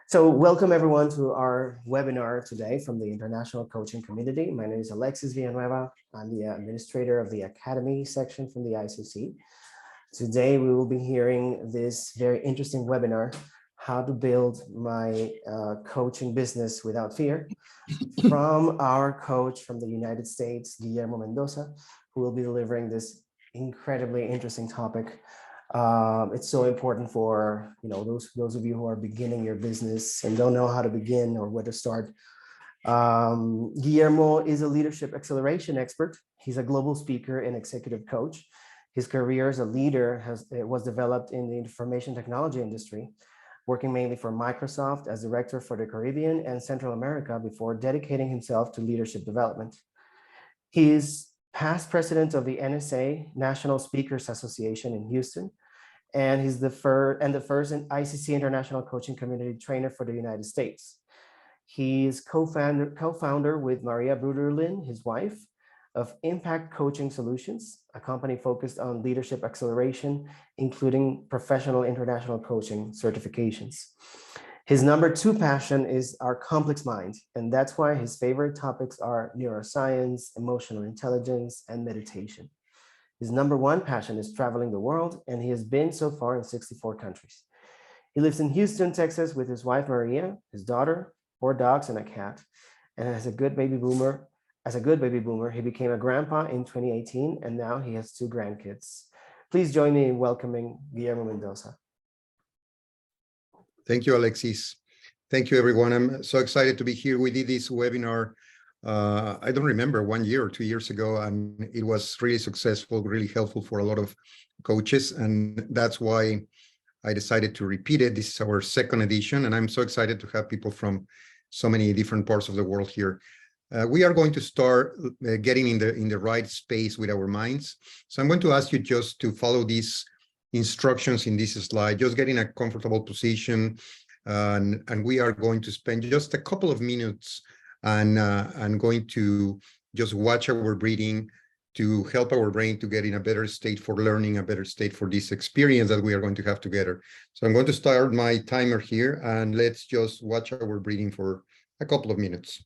So welcome everyone to our webinar today from the International Coaching Community. My name is Alexis Villanueva. I'm the administrator of the Academy section from the ICC. Today we will be hearing this very interesting webinar, how to build my coaching business without fear, from our coach from the United States, Guillermo Mendoza, who will be delivering this incredibly interesting topic. It's so important for those of you who are beginning your business and don't know how to begin or where to start. Guillermo is a leadership acceleration expert. He's a global speaker and executive coach. His career as a leader was developed in the information technology industry, working mainly for Microsoft as director for the Caribbean and Central America before dedicating himself to leadership development. He is past president of the NSA, National Speakers Association in Houston, and he's the first ICC International Coaching Community trainer for the United States. He's co-founder with Maria Bruderlin, his wife, of Impact Coaching Solutions, a company focused on leadership acceleration, including professional international coaching certifications. His number 2 passion is our complex mind, and that's why his favorite topics are neuroscience, emotional intelligence, and meditation. His number 1 passion is traveling the world, and he has been so far in 64 countries. He lives in Houston, Texas with his wife, Maria, his daughter, 4 dogs, and a cat. And as a good baby boomer, he became a grandpa in 2018, and now he has 2 grandkids. Please join me in welcoming Guillermo Mendoza. Thank you, Alexis. Thank you, everyone. I'm so excited to be here. We did this webinar, I don't remember, 1 year or 2 years ago, and it was really successful, really helpful for a lot of coaches. And that's why I decided to repeat it. This is our 2nd edition, and I'm so excited to have people from so many different parts of the world here. We are going to start getting in the right space with our minds. So I'm going to ask you just to follow these instructions in this slide, just get in a comfortable position, and we are going to spend just a couple of minutes and going to just watch our breathing to help our brain to get in a better state for learning, a better state for this experience that we are going to have together. So I'm going to start my timer here, and let's just watch our breathing for a couple of minutes.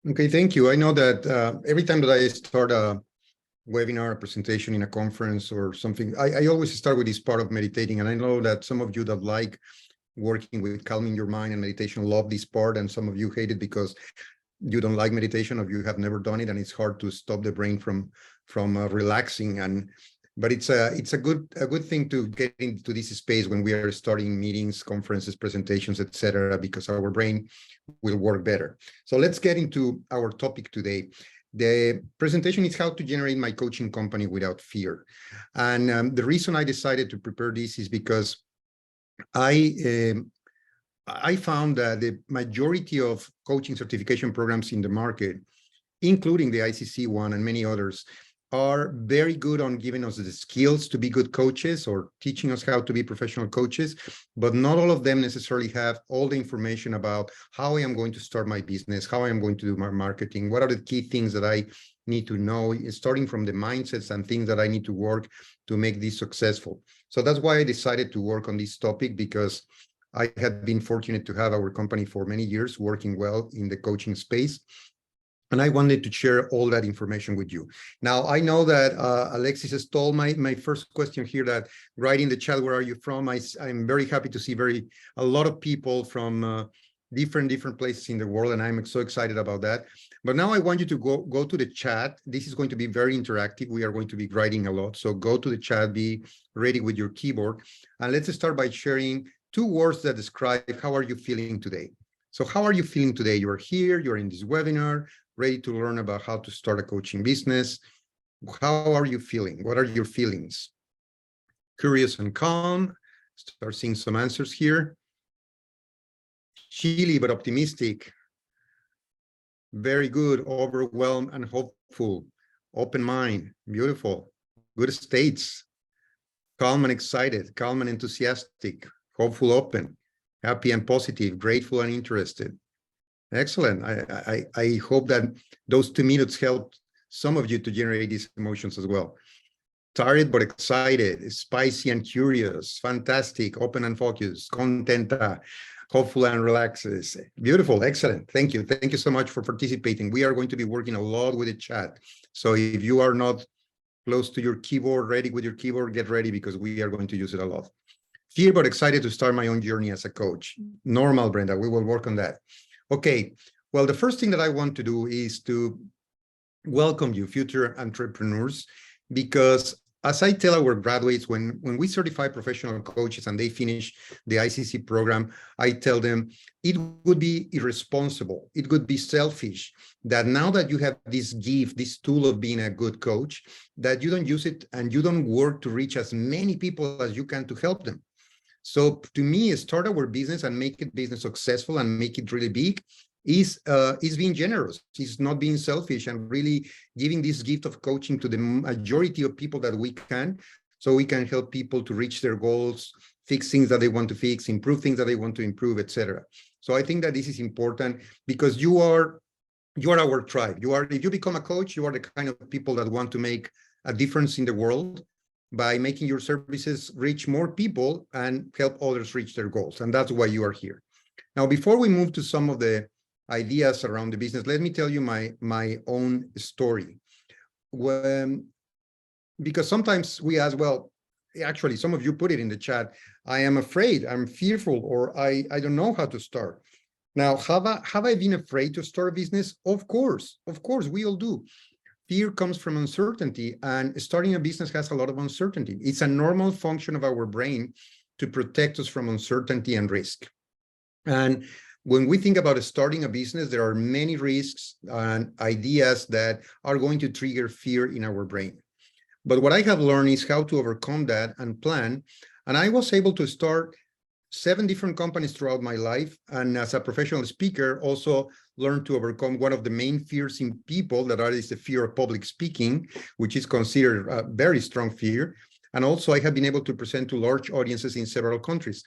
Okay, thank you. I know that every time that I start a webinar, a presentation in a conference or something, I always start with this part of meditating. And I know that some of you that like working with calming your mind and meditation love this part, and some of you hate it because you don't like meditation, or you have never done it, and it's hard to stop the brain from relaxing. But it's a good thing to get into this space when we are starting meetings, conferences, presentations, etc., because our brain will work better. So let's get into our topic today. The presentation is how to generate my coaching company without fear. And the reason I decided to prepare this is because I found that the majority of coaching certification programs in the market, including the ICC one and many others, are very good on giving us the skills to be good coaches or teaching us how to be professional coaches, but not all of them necessarily have all the information about how I am going to start my business, how I am going to do my marketing, what are the key things that I need to know, starting from the mindsets and things that I need to work to make this successful. So that's why I decided to work on this topic, because I had been fortunate to have our company for many years working well in the coaching space. And I wanted to share all that information with you. Now, I know that Alexis stole my first question here, that right in the chat, where are you from? I'm very happy to see a lot of people from different places in the world, and I'm so excited about that. But now I want you to go to the chat. This is going to be very interactive. We are going to be writing a lot. So go to the chat, be ready with your keyboard. And let's start by sharing 2 words that describe how are you feeling today. So how are you feeling today? You're here, you're in this webinar, ready to learn about how to start a coaching business. How are you feeling? What are your feelings? Curious and calm. Start seeing some answers here. Chilly but optimistic. Very good. Overwhelmed and hopeful. Open mind. Beautiful. Good states. Calm and excited. Calm and enthusiastic. Hopeful, open. Happy and positive. Grateful and interested. Excellent. I hope that those 2 minutes helped some of you to generate these emotions as well. Tired but excited, spicy and curious, fantastic, open and focused, contenta, hopeful and relaxed. Beautiful, excellent. Thank you. Thank you so much for participating. We are going to be working a lot with the chat. So if you are not close to your keyboard, ready with your keyboard, get ready, because we are going to use it a lot. Fear but excited to start my own journey as a coach. Normal, Brenda. We will work on that. Okay, well, the first thing that I want to do is to welcome you, future entrepreneurs, because as I tell our graduates, when we certify professional coaches and they finish the ICC program, I tell them it would be irresponsible, it would be selfish, that now that you have this gift, this tool of being a good coach, that you don't use it and you don't work to reach as many people as you can to help them. So to me, start our business and make it business successful and make it really big is being generous, is not being selfish, and really giving this gift of coaching to the majority of people that we can, so we can help people to reach their goals, fix things that they want to fix, improve things that they want to improve, etc. So I think that this is important, because you are our tribe. If you become a coach, you are the kind of people that want to make a difference in the world by making your services reach more people and help others reach their goals. And that's why you are here. Now, before we move to some of the ideas around the business, let me tell you my own story. Because sometimes we ask, well, actually, some of you put it in the chat, I am afraid, I'm fearful, or I don't know how to start. Now, have I been afraid to start a business? Of course, we all do. Fear comes from uncertainty, and starting a business has a lot of uncertainty. It's a normal function of our brain to protect us from uncertainty and risk. And when we think about starting a business, there are many risks and ideas that are going to trigger fear in our brain. But what I have learned is how to overcome that and plan. And I was able to start 7 different companies throughout my life. And as a professional speaker, also learned to overcome one of the main fears in people, that is the fear of public speaking, which is considered a very strong fear. And also I have been able to present to large audiences in several countries.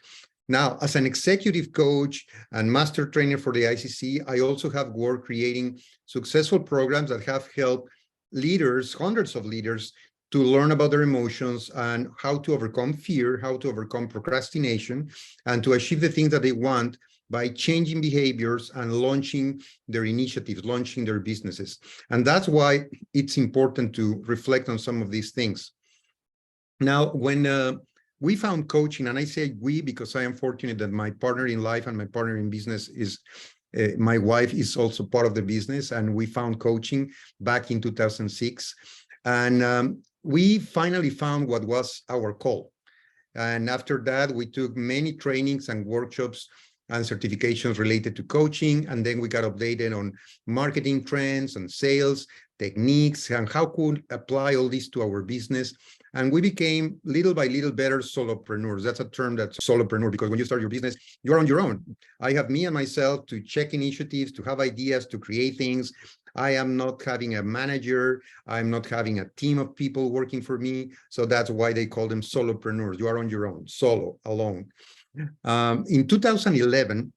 Now, as an executive coach and master trainer for the ICC, I also have worked creating successful programs that have helped leaders, hundreds of leaders, to learn about their emotions and how to overcome fear, how to overcome procrastination, and to achieve the things that they want by changing behaviors and launching their initiatives, launching their businesses. And that's why it's important to reflect on some of these things. Now, when we found coaching, and I say we because I am fortunate that my partner in life and my partner in business is My wife is also part of the business, and we found coaching back in 2006. And we finally found what was our call. And after that, we took many trainings and workshops and certifications related to coaching. And then we got updated on marketing trends and sales techniques and how could apply all this to our business. And we became little by little better solopreneurs. That's a term, that's solopreneur, because when you start your business, you're on your own. I have me and myself to check initiatives, to have ideas, to create things. I am not having a manager. I'm not having a team of people working for me. So that's why they call them solopreneurs. You are on your own, solo, alone. In 2011,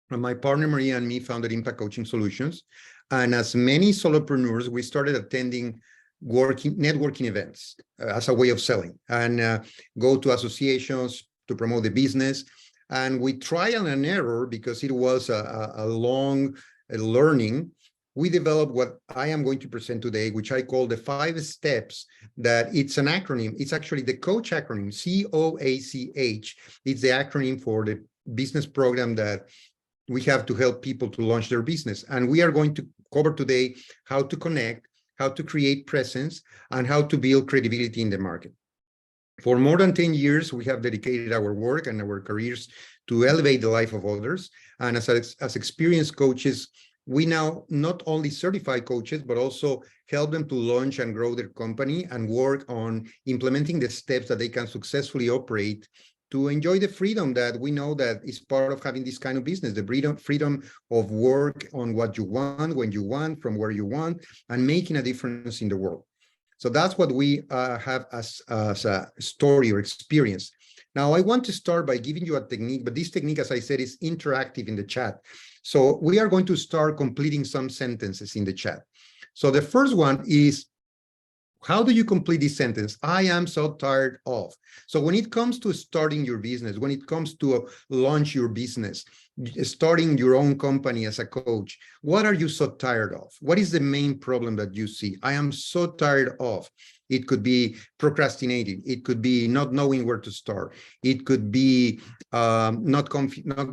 my partner Maria and me founded Impact Coaching Solutions. And as many solopreneurs, we started attending networking events as a way of selling, and go to associations to promote the business. And we trial and error, because it was a long learning. We developed what I am going to present today, which I call the 5 steps. That it's an acronym. It's actually the coach acronym, COACH. It's the acronym for the business program that we have to help people to launch their business. And we are going to cover today how to connect, how to create presence, and how to build credibility in the market. For more than 10 years, we have dedicated our work and our careers to elevate the life of others. And as experienced coaches, we now not only certify coaches, but also help them to launch and grow their company and work on implementing the steps that they can successfully operate to enjoy the freedom that we know that is part of having this kind of business, the freedom of work on what you want, when you want, from where you want, and making a difference in the world. So that's what we have as a story or experience. Now, I want to start by giving you a technique, but this technique, as I said, is interactive in the chat. So we are going to start completing some sentences in the chat. So the first one is, how do you complete this sentence? I am so tired of. So when it comes to starting your business, when it comes to launch your business, starting your own company as a coach, what are you so tired of? What is the main problem that you see? I am so tired of. It could be procrastinating. It could be not knowing where to start. It could be not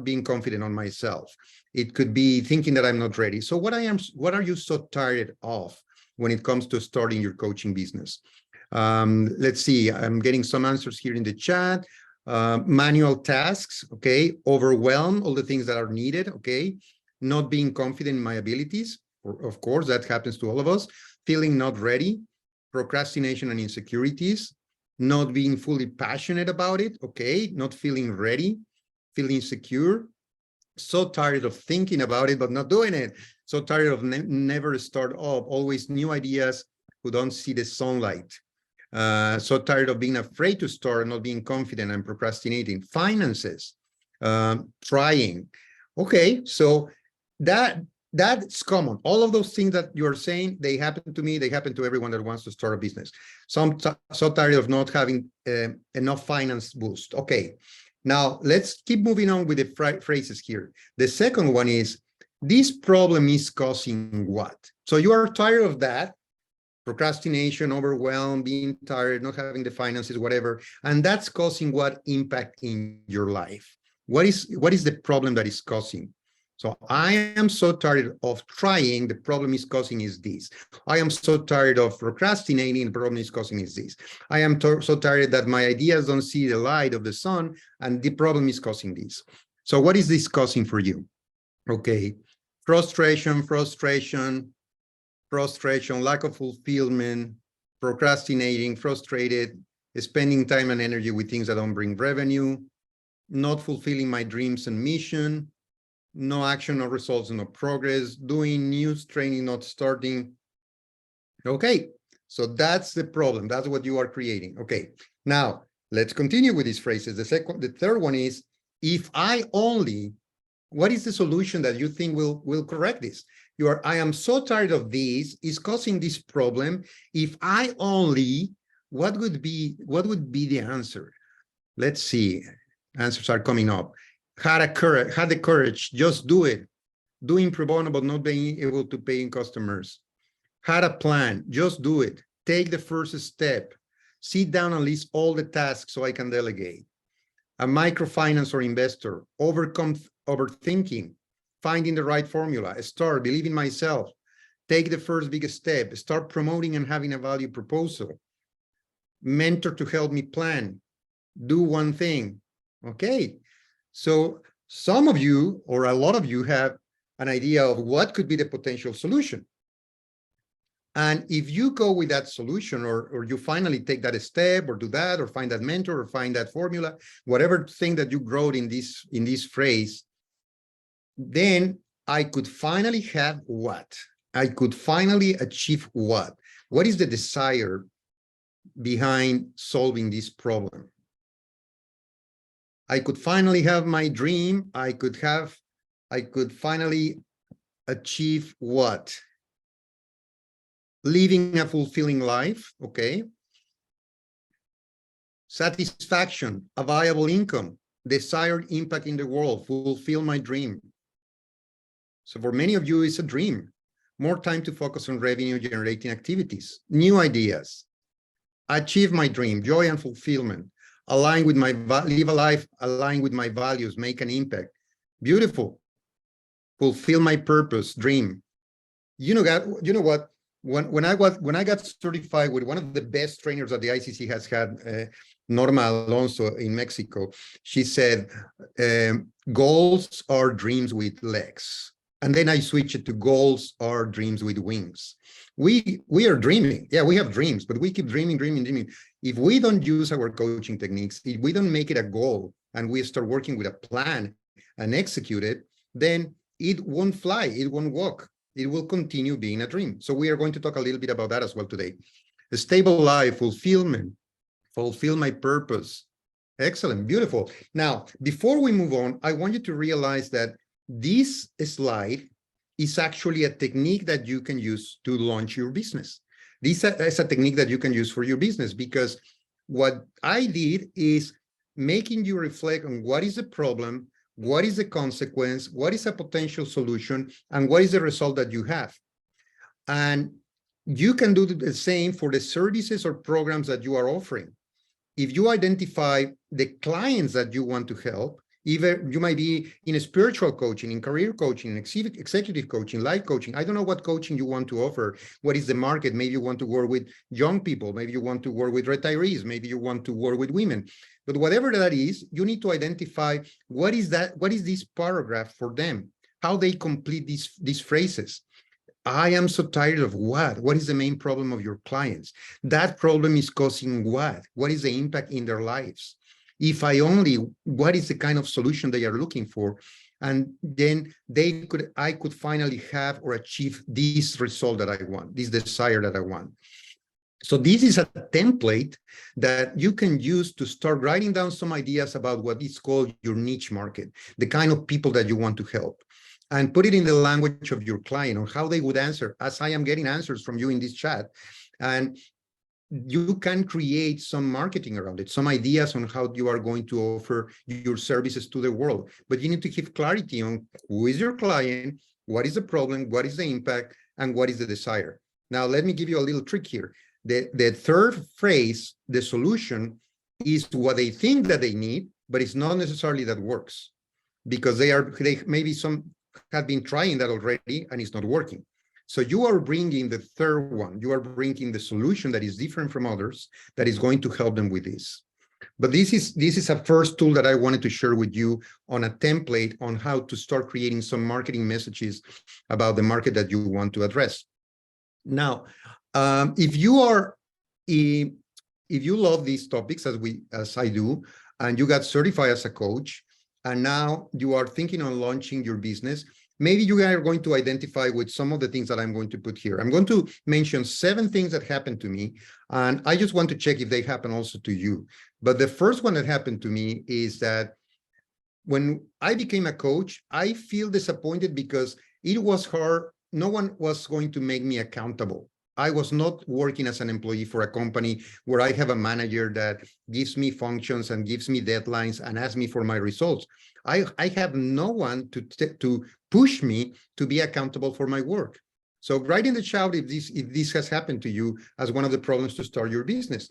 being confident on myself. It could be thinking that I'm not ready. So what are you so tired of when it comes to starting your coaching business? Let's see, I'm getting some answers here in the chat. Manual tasks, okay. Overwhelm, all the things that are needed, okay. Not being confident in my abilities, of course, that happens to all of us. Feeling not ready, procrastination and insecurities, not being fully passionate about it, okay. Not feeling ready, feeling insecure, so tired of thinking about it, but not doing it. So tired of never start up, always new ideas who don't see the sunlight. So tired of being afraid to start, not being confident and procrastinating. Finances, trying. Okay, so that's common. All of those things that you're saying, they happen to me, they happen to everyone that wants to start a business. So tired of not having enough finance boost. Okay. Now, let's keep moving on with the phrases here. The second one is, this problem is causing what? So you are tired of that, procrastination, overwhelm, being tired, not having the finances, whatever, and that's causing what impact in your life? What is the problem that is causing? So I am so tired of trying, the problem is causing is this. I am so tired of procrastinating, the problem is causing is this. I am so tired that my ideas don't see the light of the sun, and the problem is causing this. So what is this causing for you? Okay, frustration, lack of fulfillment, procrastinating, frustrated, spending time and energy with things that don't bring revenue, not fulfilling my dreams and mission, no action, no results, no progress, doing news training, not starting. Okay, so that's the problem. That's what you are creating. Okay, now let's continue with these phrases. The third one is, if I only, what is the solution that you think will correct this? I am so tired of this, is causing this problem. If I only, what would be the answer? Let's see. Answers are coming up. Had the courage, just do it. Doing pro bono, but not being able to pay in customers. Had a plan, just do it. Take the first step. Sit down and list all the tasks so I can delegate. A microfinance or investor, overcome overthinking. finding the right formula, start, believe in myself, take the first biggest step, start promoting and having a value proposal, mentor to help me plan, do one thing. Okay, so some of you or a lot of you have an idea of what could be the potential solution. And if you go with that solution, or you finally take that step or do that, or find that mentor or find that formula, whatever thing that you wrote in this phrase, then I could finally have what? I could finally achieve what? What is the desire behind solving this problem? I could finally have my dream. I could finally achieve what? Living a fulfilling life, okay? Satisfaction, a viable income, desired impact in the world, fulfill my dream. So for many of you, it's a dream. More time to focus on revenue generating activities, new ideas, achieve my dream, joy and fulfillment, align with my, live a life, align with my values, make an impact. Beautiful. Fulfill my purpose, dream. You know what? When I got certified with one of the best trainers that the ICC has had, Norma Alonso in Mexico, she said, goals are dreams with legs. And then I switched it to goals are dreams with wings. We are dreaming. Yeah, we have dreams, but we keep dreaming. If we don't use our coaching techniques, if we don't make it a goal and we start working with a plan and execute it, then it won't fly, it won't walk. It will continue being a dream. So we are going to talk a little bit about that as well today. A stable life, fulfillment, fulfill my purpose. Excellent, beautiful. Now, before we move on, I want you to realize that this slide is actually a technique that you can use to launch your business. This is a technique that you can use for your business, because what I did is making you reflect on what is the problem, what is the consequence, what is a potential solution, and what is the result that you have. And you can do the same for the services or programs that you are offering. If you identify the clients that you want to help, either you might be in a spiritual coaching, in career coaching, executive coaching, life coaching. I don't know what coaching you want to offer. What is the market? Maybe you want to work with young people. Maybe you want to work with retirees. Maybe you want to work with women. But whatever that is, you need to identify what is this paragraph for them, how they complete these phrases. I am so tired of what? What is the main problem of your clients? That problem is causing what? What is the impact in their lives? If I only, what is the kind of solution they are looking for? And then I could finally have or achieve this result that I want, this desire that I want. So this is a template that you can use to start writing down some ideas about what is called your niche market, the kind of people that you want to help, and put it in the language of your client or how they would answer, as I am getting answers from you in this chat. And you can create some marketing around it, some ideas on how you are going to offer your services to the world. But you need to give clarity on who is your client, what is the problem, what is the impact, and what is the desire. Now, let me give you a little trick here. The third phrase, the solution, is what they think that they need, but it's not necessarily that works, because they maybe some have been trying that already and it's not working. So you are bringing the third one. You are bringing the solution that is different from others, that is going to help them with this. But this is a first tool that I wanted to share with you on a template on how to start creating some marketing messages about the market that you want to address. Now, if you love these topics as I do, and you got certified as a coach, and now you are thinking on launching your business, maybe you are going to identify with some of the things that I'm going to put here. I'm going to mention 7 things that happened to me, and I just want to check if they happen also to you. But the first one that happened to me is that when I became a coach, I feel disappointed because it was hard. No one was going to make me accountable. I was not working as an employee for a company where I have a manager that gives me functions and gives me deadlines and asks me for my results. I have no one to push me to be accountable for my work. So write in the chat if this has happened to you as one of the problems to start your business.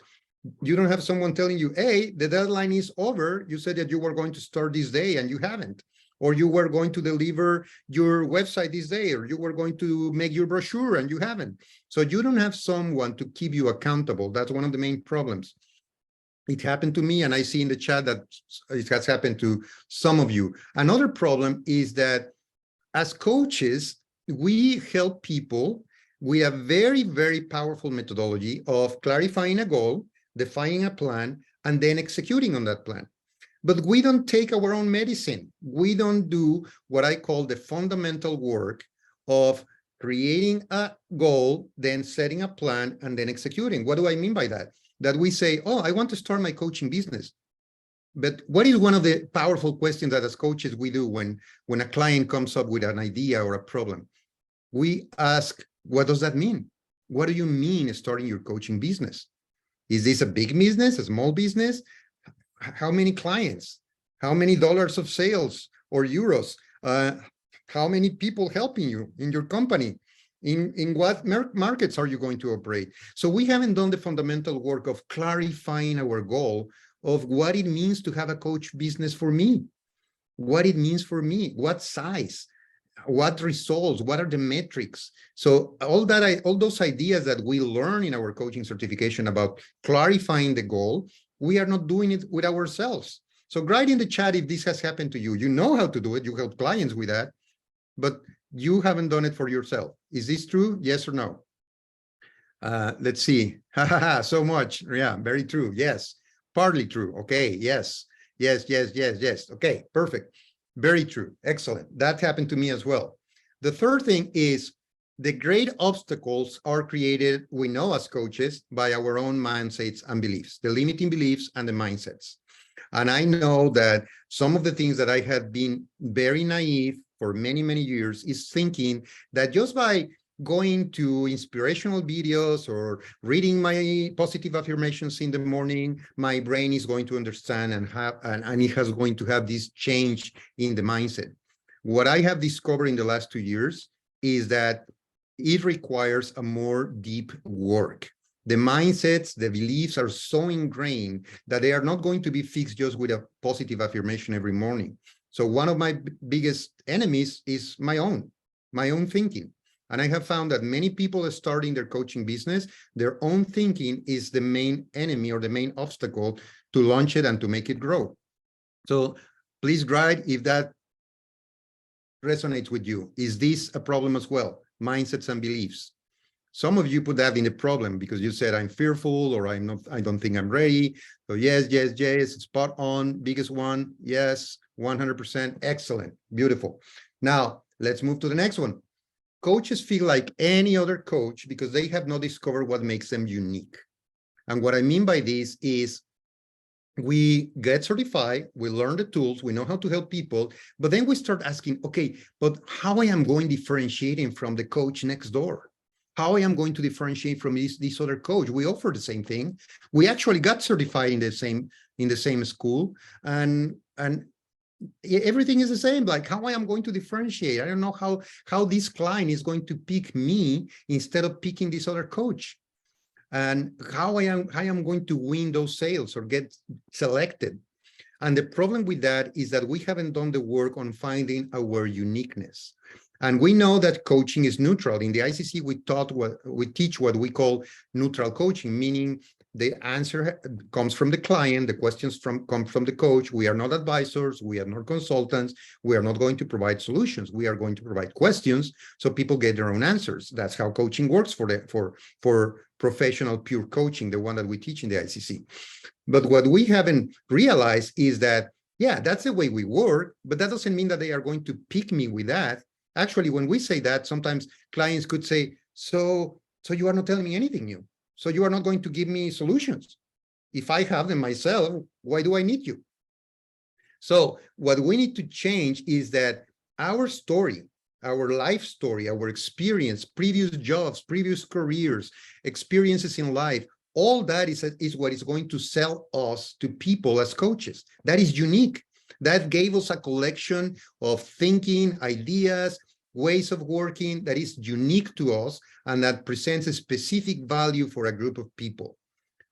You don't have someone telling you, hey, the deadline is over. You said that you were going to start this day and you haven't. or you were going to deliver your website this day, or you were going to make your brochure and you haven't. So you don't have someone to keep you accountable. That's one of the main problems. It happened to me, and I see in the chat that it has happened to some of you. Another problem is that as coaches, we help people with a very, very powerful methodology of clarifying a goal, defining a plan, and then executing on that plan. But we don't take our own medicine. We don't do what I call the fundamental work of creating a goal, then setting a plan, and then executing. What do I mean by that? That we say, oh, I want to start my coaching business. But what is one of the powerful questions that as coaches we do when a client comes up with an idea or a problem? We ask, what does that mean? What do you mean starting your coaching business? Is this a big business, a small business? How many clients? How many dollars of sales or euros? How many people helping you in your company? In what markets are you going to operate? So we haven't done the fundamental work of clarifying our goal of what it means to have a coach business for me, what it means for me, what size, what results, what are the metrics. So all those ideas that we learn in our coaching certification about clarifying the goal, we are not doing it with ourselves. So write in the chat if this has happened to you. You know how to do it. You help clients with that, but you haven't done it for yourself. Is this true? Yes or no? Let's see. So much. Yeah, very true. Yes. Partly true. Okay. Yes. Yes. Yes. Yes. Yes. Okay. Perfect. Very true. Excellent. That happened to me as well. The third thing is the great obstacles are created, we know as coaches, by our own mindsets and beliefs, the limiting beliefs and the mindsets. And I know that some of the things that I have been very naive for many, many years is thinking that just by going to inspirational videos or reading my positive affirmations in the morning, my brain is going to understand and it has going to have this change in the mindset. What I have discovered in the last 2 years is that it requires a more deep work. The mindsets, the beliefs are so ingrained that they are not going to be fixed just with a positive affirmation every morning. So one of my biggest enemies is my own thinking. And I have found that many people are starting their coaching business, their own thinking is the main enemy or the main obstacle to launch it and to make it grow. So please write if that resonates with you. Is this a problem as well? Mindsets and beliefs. Some of you put that in the problem because you said I'm fearful or I don't think I'm ready. So yes, yes, yes, spot on, biggest one. Yes, 100%. Excellent. Beautiful. Now let's move to the next one. Coaches feel like any other coach because they have not discovered what makes them unique. And what I mean by this is we get certified, we learn the tools, we know how to help people, but then we start asking, okay, but how I am going differentiating from the coach next door? How I am going to differentiate from this other coach? We offer the same thing. We actually got certified in the same school, and everything is the same. Like how I am going to differentiate? I don't know how this client is going to pick me instead of picking this other coach, and how I am going to win those sales or get selected. And the problem with that is that we haven't done the work on finding our uniqueness. And we know that coaching is neutral. In the ICC, we teach what we call neutral coaching, meaning the answer comes from the client, the questions come from the coach. We are not advisors, we are not consultants, we are not going to provide solutions. We are going to provide questions so people get their own answers. That's how coaching works for professional pure coaching, the one that we teach in the ICC. But what we haven't realized is that, yeah, that's the way we work, but that doesn't mean that they are going to pick me with that. Actually, when we say that, sometimes clients could say, so you are not telling me anything new. So you are not going to give me solutions. If I have them myself, why do I need you? So what we need to change is that our story, our life story, our experience, previous jobs, previous careers, experiences in life, all that is what is going to sell us to people as coaches. That is unique. That gave us a collection of thinking, ideas, ways of working that is unique to us and that presents a specific value for a group of people.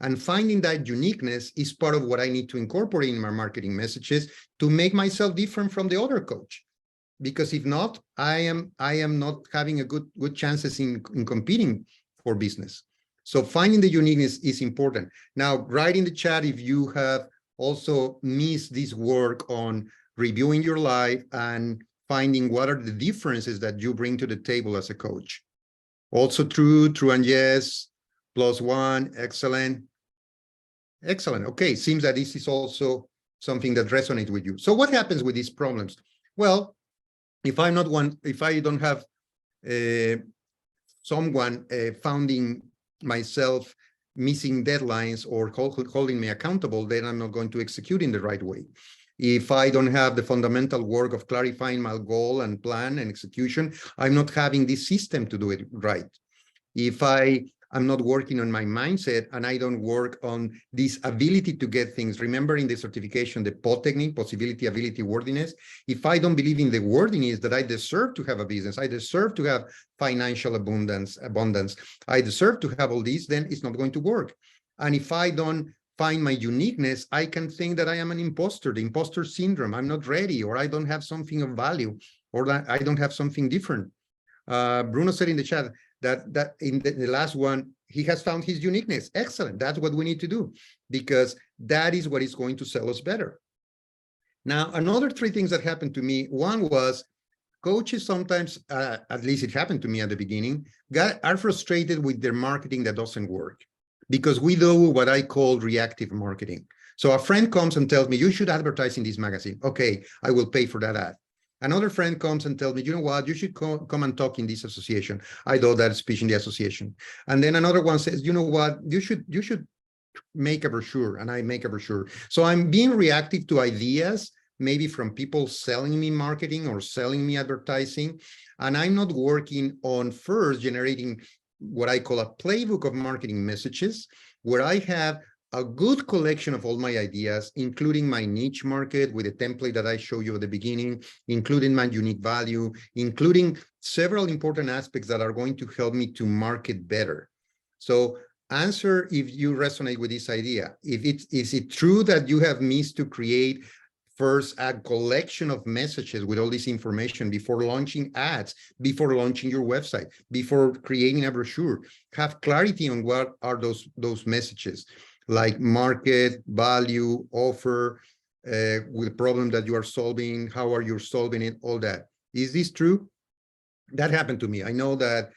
And finding that uniqueness is part of what I need to incorporate in my marketing messages to make myself different from the other coach. Because if not, I am not having a good chances in competing for business. So finding the uniqueness is important. Now, write in the chat if you have also missed this work on reviewing your life and finding what are the differences that you bring to the table as a coach. Also true and yes, +1, excellent. Excellent. Okay, seems that this is also something that resonates with you. So what happens with these problems? Well, if I don't have someone founding myself missing deadlines or holding me accountable, then I'm not going to execute in the right way. If I don't have the fundamental work of clarifying my goal and plan and execution, I'm not having this system to do it right. If I'm not working on my mindset and I don't work on this ability to get things, remember in the certification, the POT technique, possibility, ability, worthiness, if I don't believe in the worthiness that I deserve to have a business, I deserve to have financial abundance, I deserve to have all these, then it's not going to work. And if I don't find my uniqueness, I can think that I am an imposter, the imposter syndrome, I'm not ready, or I don't have something of value, or that I don't have something different. Bruno said in the chat that in the last one, he has found his uniqueness. Excellent. That's what we need to do, because that is what is going to sell us better. Now, another 3 things that happened to me. One was coaches sometimes, at least it happened to me at the beginning, are frustrated with their marketing that doesn't work, because we do what I call reactive marketing. So a friend comes and tells me, you should advertise in this magazine. Okay, I will pay for that ad. Another friend comes and tells me, you know what, you should come and talk in this association. I do that speech in the association. And then another one says, you know what, you should make a brochure, and I make a brochure. So I'm being reactive to ideas, maybe from people selling me marketing or selling me advertising. And I'm not working on first generating what I call a playbook of marketing messages, where I have a good collection of all my ideas, including my niche market with a template that I show you at the beginning, including my unique value, including several important aspects that are going to help me to market better. So answer if you resonate with this idea. Is it true that you have missed to create first a collection of messages with all this information before launching ads, before launching your website, before creating a brochure? Have clarity on what are those messages, like market, value, offer, with the problem that you are solving, how are you solving it, all that. Is this true? That happened to me. I know that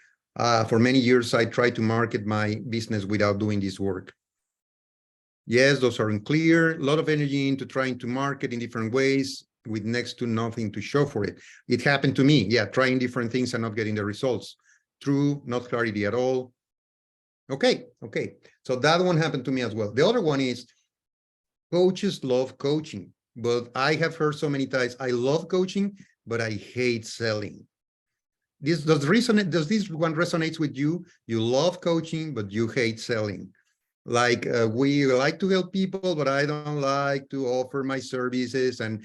for many years, I tried to market my business without doing this work. Yes, those are unclear. A lot of energy into trying to market in different ways with next to nothing to show for it. It happened to me. Yeah, trying different things and not getting the results. True, not clarity at all. Okay. So that one happened to me as well. The other one is coaches love coaching, but I have heard so many times, I love coaching, but I hate selling. Does this one resonate with you? You love coaching, but you hate selling. Like we like to help people, but I don't like to offer my services and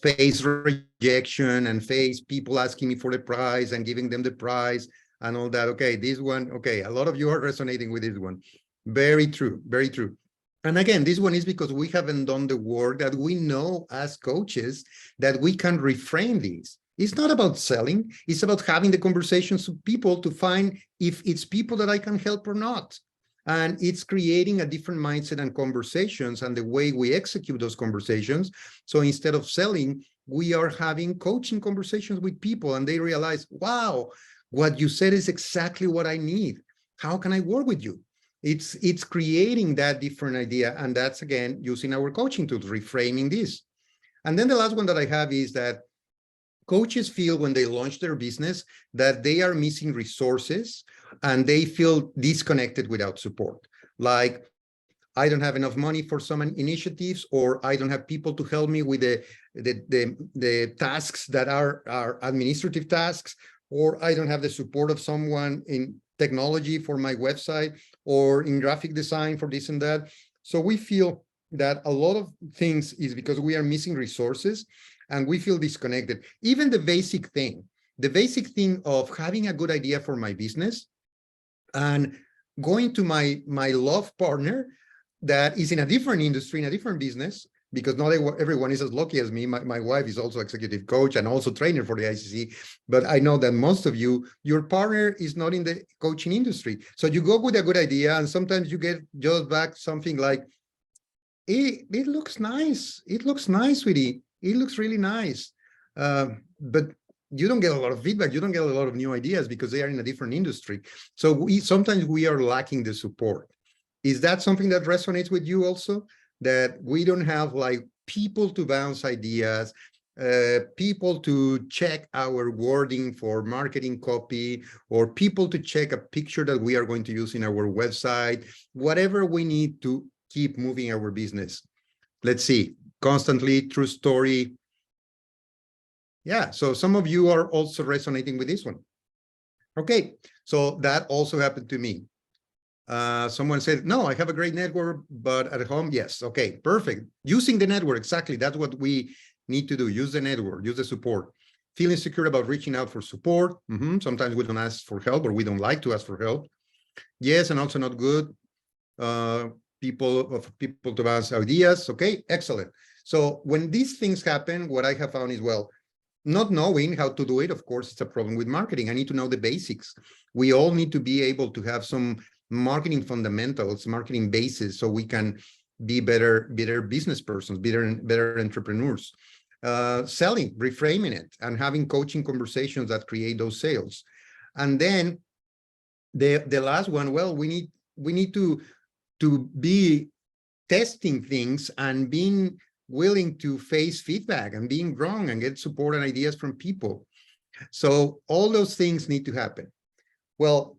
face rejection and face people asking me for the price and giving them the price and all that. Okay, this one, okay, a lot of you are resonating with this one. Very true, very true. And again, this one is because we haven't done the work that we know as coaches that we can reframe these. It's not about selling, it's about having the conversations with people to find if it's people that I can help or not. And it's creating a different mindset and conversations and the way we execute those conversations. So instead of selling, we are having coaching conversations with people and they realize, wow, what you said is exactly what I need. How can I work with you? It's creating that different idea. And that's, again, using our coaching tools, reframing this. And then the last one that I have is that coaches feel when they launch their business that they are missing resources and they feel disconnected without support. Like, I don't have enough money for some initiatives, or I don't have people to help me with the tasks that are administrative tasks, or I don't have the support of someone in technology for my website or in graphic design for this and that. So we feel that a lot of things is because we are missing resources and we feel disconnected. Even the basic thing of having a good idea for my business and going to my love partner that is in a different industry, in a different business, because not everyone is as lucky as me. My wife is also executive coach and also trainer for the ICC. But I know that most of you, your partner is not in the coaching industry. So you go with a good idea, and sometimes you get just back something like, it looks nice. It looks nice, sweetie. It looks really nice. But you don't get a lot of feedback. You don't get a lot of new ideas because they are in a different industry. So sometimes we are lacking the support. Is that something that resonates with you also? That we don't have like people to bounce ideas, people to check our wording for marketing copy, or people to check a picture that we are going to use in our website, whatever we need to keep moving our business. Let's see, constantly, true story. Yeah, so some of you are also resonating with this one. Okay, so that also happened to me. Someone said, no, I have a great network, but at home, yes. Okay, perfect. Using the network, exactly. That's what we need to do. Use the network, use the support. Feeling secure about reaching out for support. Sometimes we don't ask for help, or we don't like to ask for help. Yes, and also not good. People to bounce ideas. Okay, excellent. So when these things happen, what I have found is, well, not knowing how to do it, of course, it's a problem with marketing. I need to know the basics. We all need to be able to have some marketing fundamentals, marketing basis, so we can be better business persons, better entrepreneurs. Selling, reframing it, and having coaching conversations that create those sales. And then the last one, well, we need to be testing things and being willing to face feedback and being wrong and get support and ideas from people. So all those things need to happen. Well,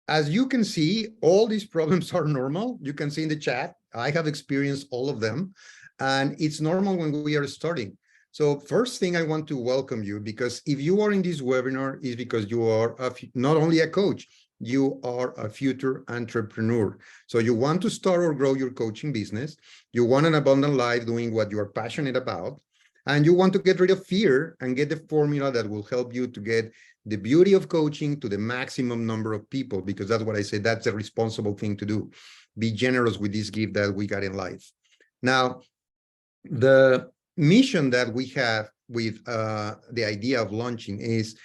as you can see, all these problems are normal. You can see in the chat, I have experienced all of them, and it's normal when we are starting. So first thing, I want to welcome you, because if you are in this webinar, is because you are not only a coach, you are a future entrepreneur. So you want to start or grow your coaching business. You want an abundant life doing what you are passionate about. And you want to get rid of fear and get the formula that will help you to get the beauty of coaching to the maximum number of people, because that's what I say, that's a responsible thing to do. Be generous with this gift that we got in life. Now, the mission that we have with the idea of launching is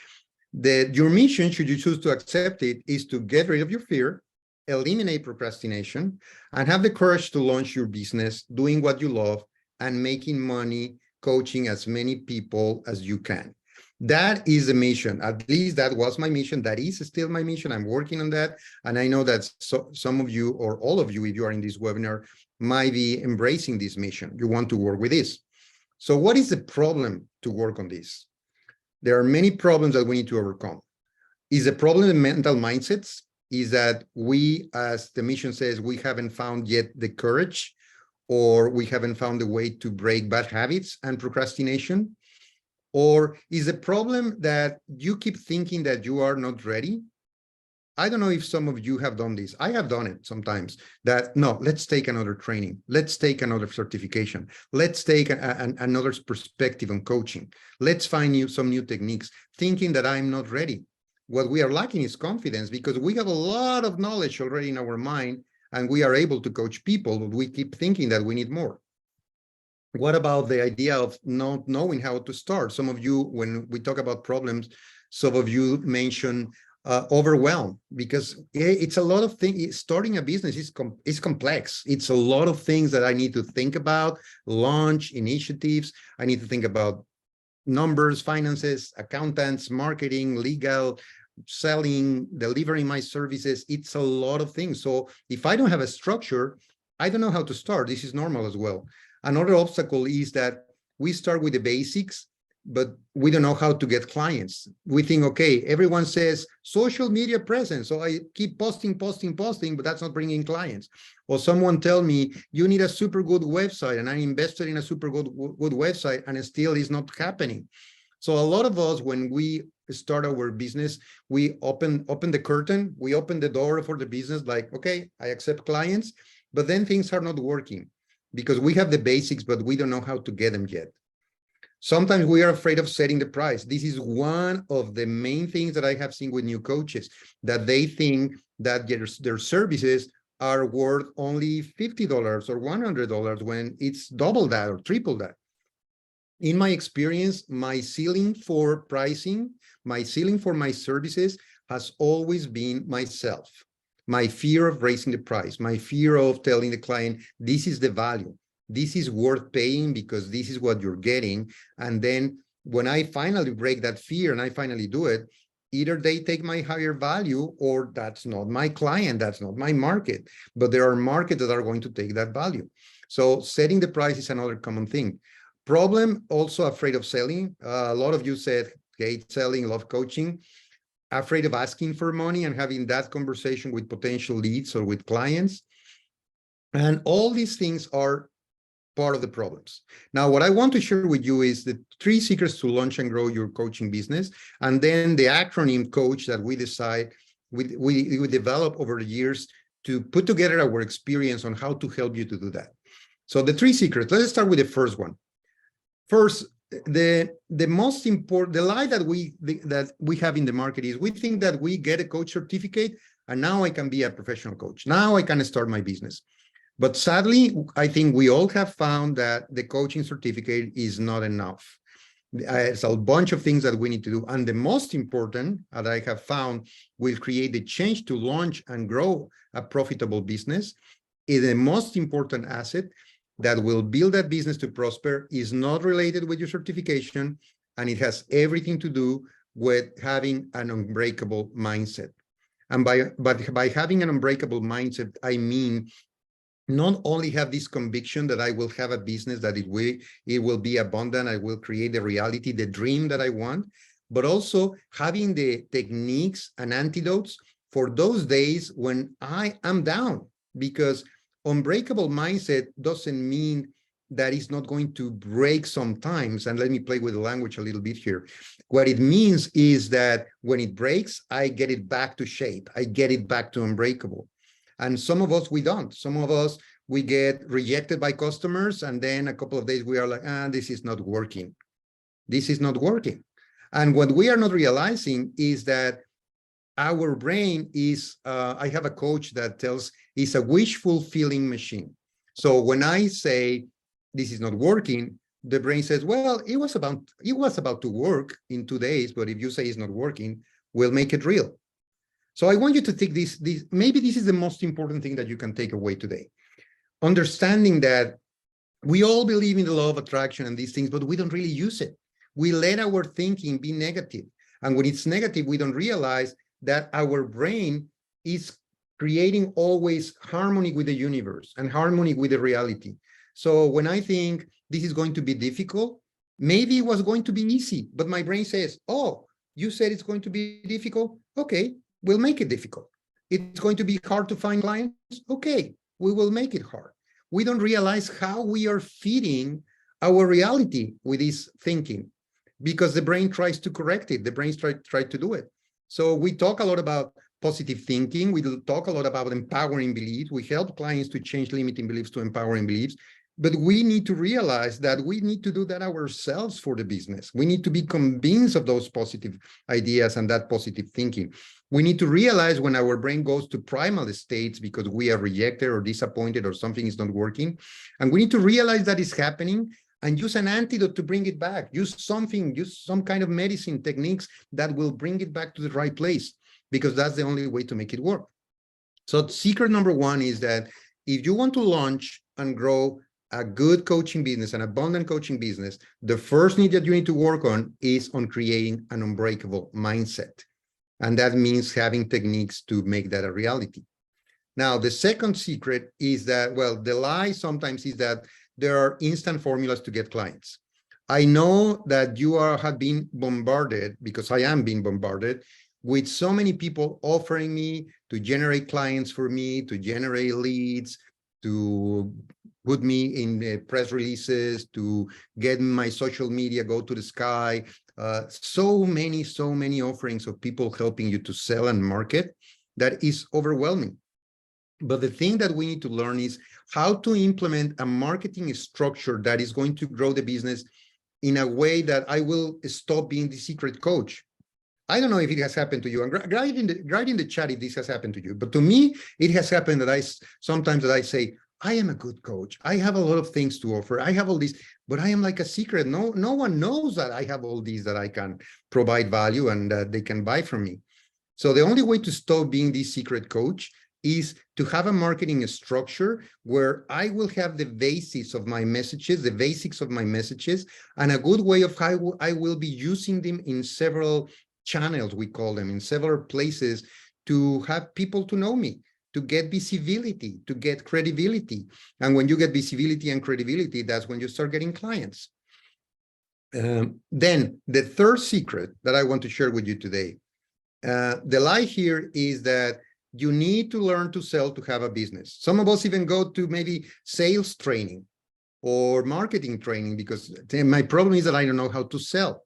that your mission, should you choose to accept it, is to get rid of your fear, eliminate procrastination, and have the courage to launch your business, doing what you love, and making money coaching as many people as you can. That is the mission. At least that was my mission. That is still my mission. I'm working on that. And I know that some of you, or all of you, if you are in this webinar, might be embracing this mission. You want to work with this. So what is the problem to work on this? There are many problems that we need to overcome. Is the problem in mental mindsets? Is that we, as the mission says, we haven't found yet the courage, or we haven't found a way to break bad habits and procrastination? Or is the problem that you keep thinking that you are not ready? I don't know if some of you have done this. I have done it sometimes, that, no, let's take another training. Let's take another certification. Let's take another perspective on coaching. Let's find some new techniques, thinking that I'm not ready. What we are lacking is confidence, because we have a lot of knowledge already in our mind, and we are able to coach people, but we keep thinking that we need more. What about the idea of not knowing how to start? Some of you, when we talk about problems, some of you mention overwhelm, because it's a lot of things. Starting a business is complex. It's a lot of things that I need to think about, launch initiatives. I need to think about numbers, finances, accountants, marketing, legal, selling, delivering my services. It's a lot of things. So if I don't have a structure, I don't know how to start. This is normal as well. Another obstacle is that we start with the basics, but we don't know how to get clients. We think, okay, everyone says social media presence, so I keep posting, but that's not bringing clients. Or someone tell me, you need a super good website, and I invested in a super good website, and it still is not happening. So a lot of us, when we start our business, we open the curtain, we open the door for the business, like, okay, I accept clients, but then things are not working, because we have the basics, but we don't know how to get them yet. Sometimes we are afraid of setting the price. This is one of the main things that I have seen with new coaches, that they think that their services are worth only $50 or $100 when it's double that or triple that. In my experience, my ceiling for pricing, my ceiling for my services has always been myself. My fear of raising the price, my fear of telling the client, this is the value, this is worth paying because this is what you're getting. And then when I finally break that fear and I finally do it, either they take my higher value or that's not my client, that's not my market. But there are markets that are going to take that value. So setting the price is another common thing. Problem, also afraid of selling. A lot of you said, hate selling, love coaching, afraid of asking for money and having that conversation with potential leads or with clients. And all these things are part of the problems. Now, what I want to share with you is the 3 secrets to launch and grow your coaching business. And then the acronym coach that we decide, we develop over the years to put together our experience on how to help you to do that. So the 3 secrets, let's start with the first one. First, the most important, the lie that we have in the market is we think that we get a coach certificate and now I can be a professional coach. Now I can start my business. But sadly, I think we all have found that the coaching certificate is not enough. It's a bunch of things that we need to do. And the most important that I have found will create the change to launch and grow a profitable business is the most important asset that will build that business to prosper is not related with your certification, and it has everything to do with having an unbreakable mindset. And by having an unbreakable mindset, I mean not only have this conviction that I will have a business that it will be abundant, I will create the reality, the dream that I want, but also having the techniques and antidotes for those days when I am down, because unbreakable mindset doesn't mean that it's not going to break sometimes. And let me play with the language a little bit here. What it means is that when it breaks, I get it back to shape. I get it back to unbreakable. And some of us, we don't. Some of us, we get rejected by customers. And then a couple of days, we are like, this is not working. This is not working. And what we are not realizing is that our brain is, I have a coach that tells, is a wish fulfilling machine. So when I say this is not working, the brain says, well, it was about to work in 2 days, but if you say it's not working, we'll make it real. So I want you to take this, maybe this is the most important thing that you can take away today. Understanding that we all believe in the law of attraction and these things, but we don't really use it. We let our thinking be negative. And when it's negative, we don't realize that our brain is creating always harmony with the universe and harmony with the reality. So when I think this is going to be difficult, maybe it was going to be easy, but my brain says, oh, you said it's going to be difficult? Okay, we'll make it difficult. It's going to be hard to find clients? Okay, we will make it hard. We don't realize how we are feeding our reality with this thinking because the brain tries to correct it. The brain try to do it. So we talk a lot about positive thinking. We talk a lot about empowering beliefs. We help clients to change limiting beliefs to empowering beliefs. But we need to realize that we need to do that ourselves for the business. We need to be convinced of those positive ideas and that positive thinking. We need to realize when our brain goes to primal states because we are rejected or disappointed or something is not working. And we need to realize that is happening and use an antidote to bring it back. Use some kind of medicine techniques that will bring it back to the right place, because that's the only way to make it work. So secret number 1 is that if you want to launch and grow a good coaching business, an abundant coaching business, the first need that you need to work on is on creating an unbreakable mindset. And that means having techniques to make that a reality. Now, the second secret is that, well, the lie sometimes is that there are instant formulas to get clients. I know that you have been bombarded, because I am being bombarded, with so many people offering me to generate clients for me, to generate leads, to put me in press releases, to get my social media go to the sky. So many offerings of people helping you to sell and market that is overwhelming. But the thing that we need to learn is how to implement a marketing structure that is going to grow the business in a way that I will stop being the secret coach. I don't know if it has happened to you, and write in the chat if this has happened to you. But to me, it has happened that sometimes that I say, I am a good coach. I have a lot of things to offer. I have all these, but I am like a secret. No one knows that I have all these that I can provide value and that they can buy from me. So the only way to stop being this secret coach is to have a marketing structure where I will have the basis of my messages, the basics of my messages, and a good way of how I will be using them in several channels, we call them, in several places to have people to know me, to get visibility, to get credibility. And when you get visibility and credibility, that's when you start getting clients. Then the third secret that I want to share with you today, the lie here is that you need to learn to sell to have a business. Some of us even go to maybe sales training or marketing training because my problem is that I don't know how to sell.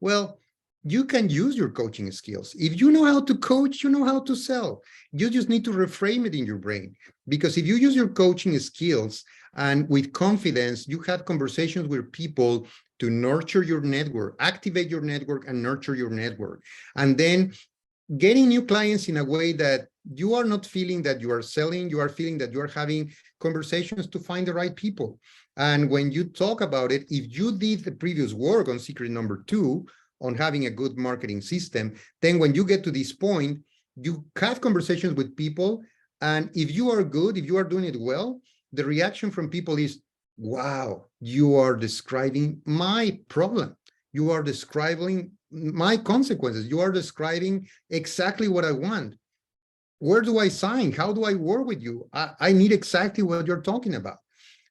Well, you can use your coaching skills. If you know how to coach, you know how to sell. You just need to reframe it in your brain. Because if you use your coaching skills and with confidence, you have conversations with people to nurture your network, activate your network and nurture your network. And then getting new clients in a way that you are not feeling that you are selling, you are feeling that you are having conversations to find the right people. And when you talk about it, if you did the previous work on secret number 2, on having a good marketing system, then when you get to this point, you have conversations with people. And if you are good, if you are doing it well, the reaction from people is, wow, you are describing my problem. You are describing my consequences. You are describing exactly what I want. Where do I sign? How do I work with you? I need exactly what you're talking about.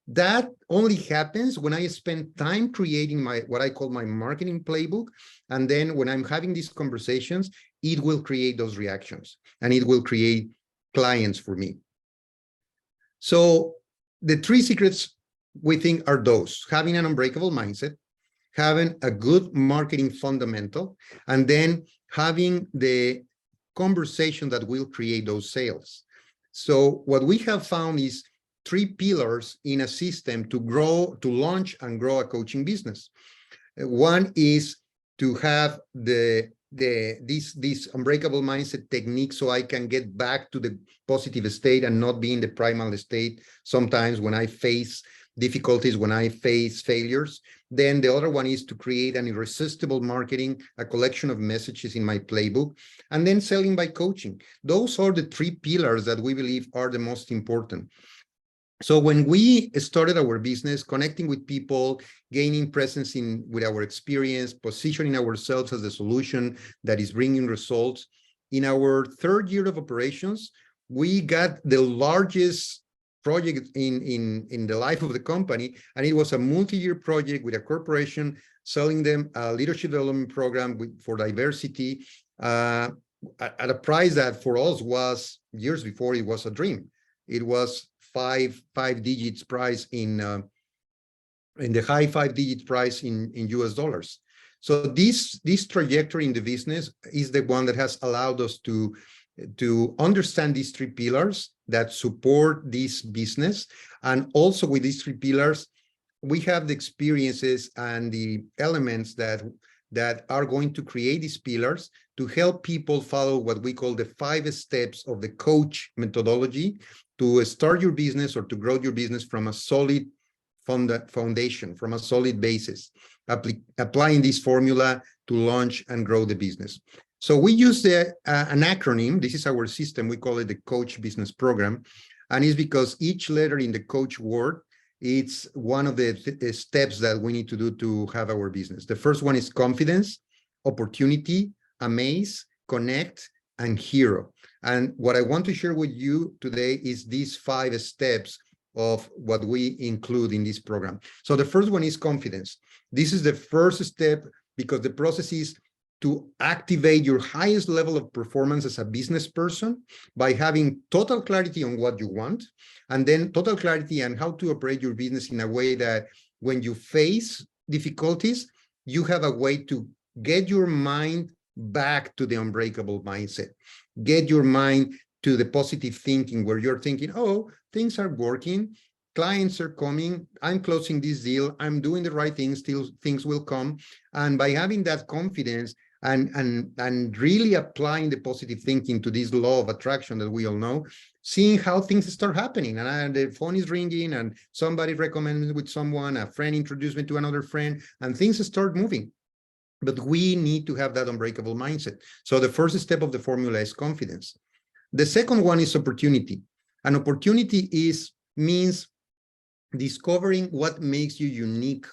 That only happens when I spend time creating what I call my marketing playbook. And then when I'm having these conversations, it will create those reactions and it will create clients for me. So the 3 secrets we think are those: having an unbreakable mindset, having a good marketing fundamental, and then having the conversation that will create those sales. So what we have found is 3 pillars in a system to grow, to launch and grow a coaching business. One is to have this unbreakable mindset technique so I can get back to the positive state and not be in the primal state sometimes when I face difficulties, when I face failures. Then the other one is to create an irresistible marketing, a collection of messages in my playbook, and then selling by coaching. Those are the 3 pillars that we believe are the most important. So when we started our business, connecting with people, gaining presence with our experience, positioning ourselves as the solution that is bringing results, in our 3rd year of operations, we got the largest project in the life of the company, and it was a multi-year project with a corporation selling them a leadership development program for diversity at a price that for us was, years before, it was a dream. It was five digits price in the high 5 digit price in US dollars. So this trajectory in the business is the one that has allowed us to understand these 3 pillars that support this business. And also with these 3 pillars, we have the experiences and the elements that are going to create these pillars to help people follow what we call the 5 steps of the coach methodology to start your business or to grow your business from a solid foundation, from a solid basis, applying this formula to launch and grow the business. So we use an acronym. This is our system. We call it the Coach Business Program. And it's because each letter in the coach word, it's one of the steps that we need to do to have our business. The first one is confidence, opportunity, amaze, connect, and hero. And what I want to share with you today is these 5 steps of what we include in this program. So the first one is confidence. This is the first step because the process is to activate your highest level of performance as a business person by having total clarity on what you want, and then total clarity on how to operate your business in a way that when you face difficulties, you have a way to get your mind back to the unbreakable mindset. Get your mind to the positive thinking where you're thinking, oh, things are working, clients are coming, I'm closing this deal, I'm doing the right things, still things will come. And by having that confidence, and really applying the positive thinking to this law of attraction that we all know, seeing how things start happening. And the phone is ringing and somebody recommends me with someone, a friend introduced me to another friend, and things start moving. But we need to have that unbreakable mindset. So the first step of the formula is confidence. The second one is opportunity. And opportunity means discovering what makes you unique,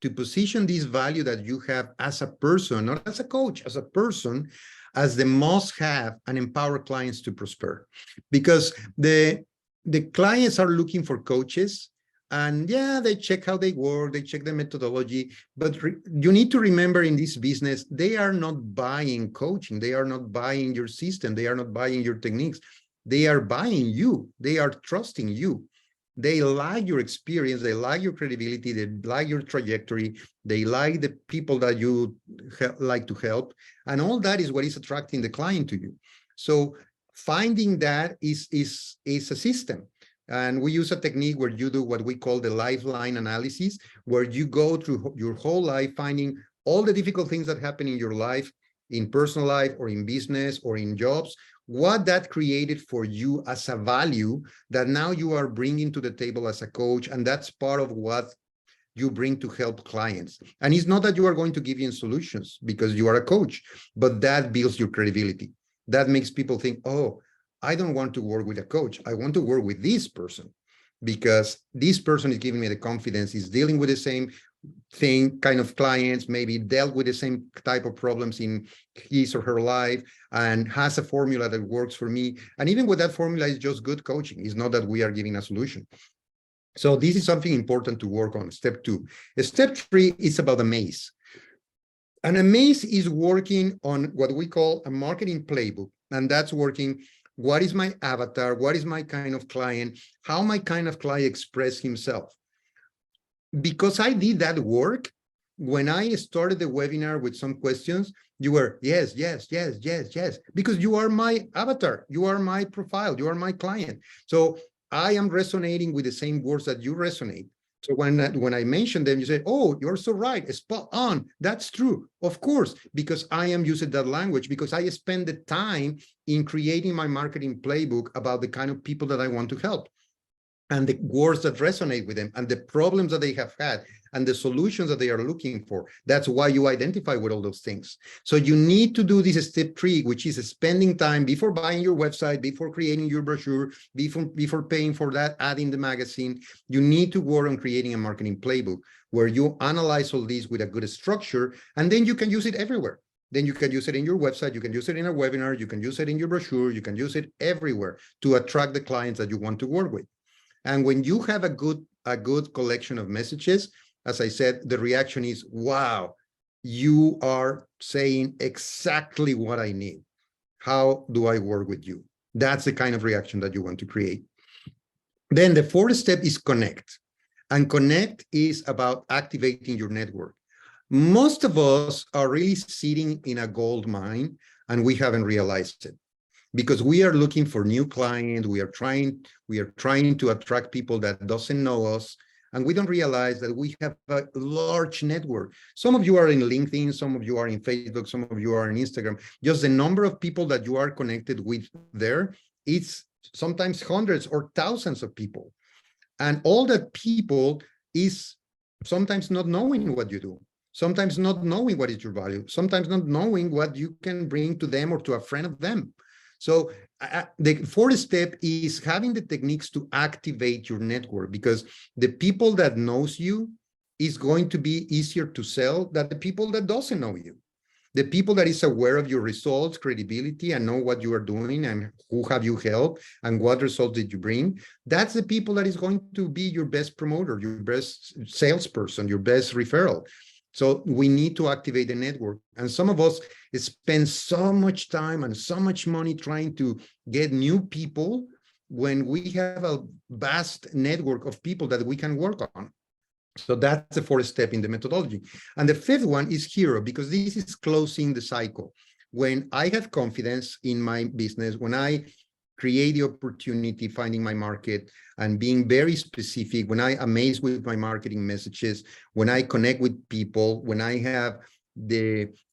to position this value that you have as a person, not as a coach, as a person, as the must have, and empower clients to prosper. Because the clients are looking for coaches, and yeah, they check how they work, they check the methodology, but you need to remember, in this business, they are not buying coaching, they are not buying your system, they are not buying your techniques, they are buying you, they are trusting you. They like your experience, they like your credibility, they like your trajectory, they like the people that you like to help, and all that is what is attracting the client to you. So finding that is a system. And we use a technique where you do what we call the lifeline analysis, where you go through your whole life, finding all the difficult things that happen in your life, in personal life or in business or in jobs, what that created for you as a value that now you are bringing to the table as a coach. And that's part of what you bring to help clients. And it's not that you are going to give you solutions because you are a coach, but that builds your credibility. That makes people think, oh, I don't want to work with a coach. I want to work with this person, because this person is giving me the confidence, is dealing with the same thing, kind of clients, maybe dealt with the same type of problems in his or her life, and has a formula that works for me. And even with that formula, is just good coaching. It's not that we are giving a solution. So this is something important to work on. Step 2. Step 3 is about a maze. And a maze is working on what we call a marketing playbook. And that's working, what is my avatar? What is my kind of client? How my kind of client express himself? Because I did that work, when I started the webinar with some questions, you were, yes, yes, yes, yes, yes, because you are my avatar, you are my profile, you are my client. So I am resonating with the same words that you resonate. So when I mentioned them, you say, oh, you're so right, spot on, that's true. Of course, because I am using that language, because I spend the time in creating my marketing playbook about the kind of people that I want to help, and the words that resonate with them, and the problems that they have had, and the solutions that they are looking for. That's why you identify with all those things. So you need to do this step 3, which is spending time before buying your website, before creating your brochure, before paying for that ad in the magazine. You need to work on creating a marketing playbook where you analyze all these with a good structure, and then you can use it everywhere. Then you can use it in your website, you can use it in a webinar, you can use it in your brochure, you can use it everywhere to attract the clients that you want to work with. And when you have a good collection of messages, as I said, the reaction is, wow, you are saying exactly what I need. How do I work with you? That's the kind of reaction that you want to create. Then the 4th step is connect. And connect is about activating your network. Most of us are really sitting in a gold mine, and we haven't realized it, because we are looking for new clients. We are trying to attract people that doesn't know us, and we don't realize that we have a large network. Some of you are in LinkedIn, some of you are in Facebook, some of you are in Instagram. Just the number of people that you are connected with there, it's sometimes hundreds or thousands of people. And all that people is sometimes not knowing what you do, sometimes not knowing what is your value, sometimes not knowing what you can bring to them or to a friend of them. So the 4th step is having the techniques to activate your network, because the people that knows you is going to be easier to sell than the people that doesn't know you. The people that is aware of your results, credibility, and know what you are doing and who have you helped and what results did you bring, that's the people that is going to be your best promoter, your best salesperson, your best referral. So we need to activate the network. And some of us spend so much time and so much money trying to get new people when we have a vast network of people that we can work on. So that's the 4th step in the methodology. And the 5th one is hero, because this is closing the cycle. When I have confidence in my business, when I create the opportunity, finding my market and being very specific, when I amaze with my marketing messages, when I connect with people, when I have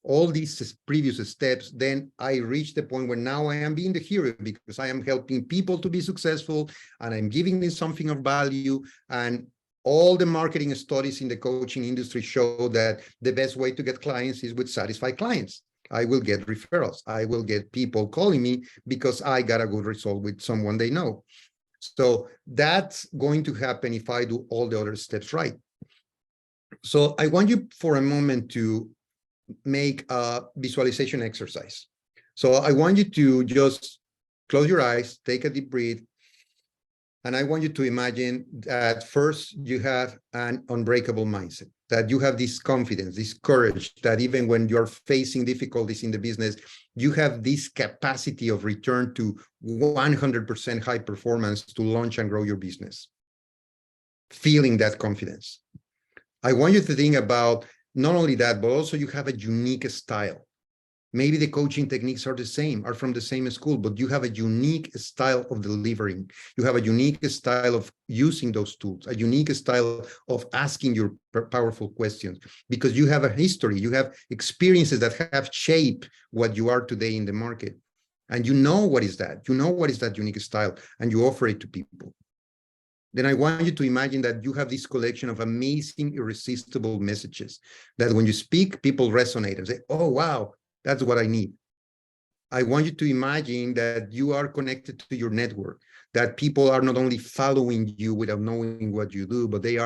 all these previous steps, then I reach the point where now I am being the hero because I am helping people to be successful and I'm giving them something of value. And all the marketing studies in the coaching industry show that the best way to get clients is with satisfied clients. I will get referrals. I will get people calling me because I got a good result with someone they know. So that's going to happen if I do all the other steps right. So I want you for a moment to make a visualization exercise. So I want you to just close your eyes, take a deep breath, and I want you to imagine that first you have an unbreakable mindset, that you have this confidence, this courage, that even when you're facing difficulties in the business, you have this capacity of return to 100% high performance to launch and grow your business. Feeling that confidence. I want you to think about not only that, but also you have a unique style. Maybe the coaching techniques are the same, are from the same school, but you have a unique style of delivering. You have a unique style of using those tools, a unique style of asking your powerful questions, because you have a history, you have experiences that have shaped what you are today in the market. And you know what is that? You know what is that unique style, and you offer it to people. Then I want you to imagine that you have this collection of amazing, irresistible messages that when you speak, people resonate and say, oh, wow, that's what I need. I want you to imagine that you are connected to your network, that people are not only following you without knowing what you do, but they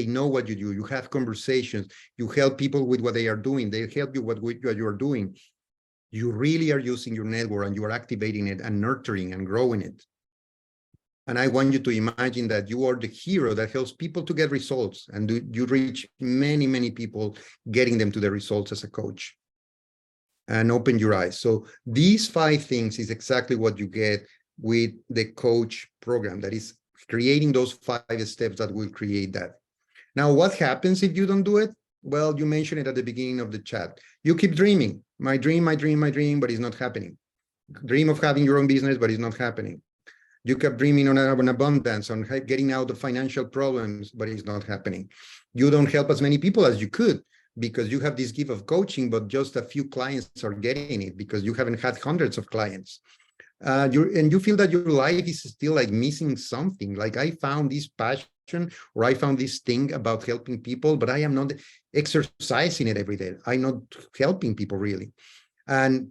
know what you do. You have conversations, you help people with what they are doing, they help you with what you are doing. You really are using your network and you are activating it and nurturing and growing it. And I want you to imagine that you are the hero that helps people to get results, and you reach many, many people, getting them to the results as a coach. And open your eyes. So these 5 things is exactly what you get with the coach program, that is creating those 5 steps that will create that. Now, what happens if you don't do it? Well, you mentioned it at the beginning of the chat. You keep dreaming, my dream, my dream, my dream, but it's not happening. Dream of having your own business, but it's not happening. You kept dreaming on an abundance, on getting out of financial problems, but it's not happening. You don't help as many people as you could because you have this gift of coaching, but just a few clients are getting it because you haven't had hundreds of clients. And you feel that your life is still like missing something. Like, I found this passion, or I found this thing about helping people, but I am not exercising it every day. I'm not helping people really. And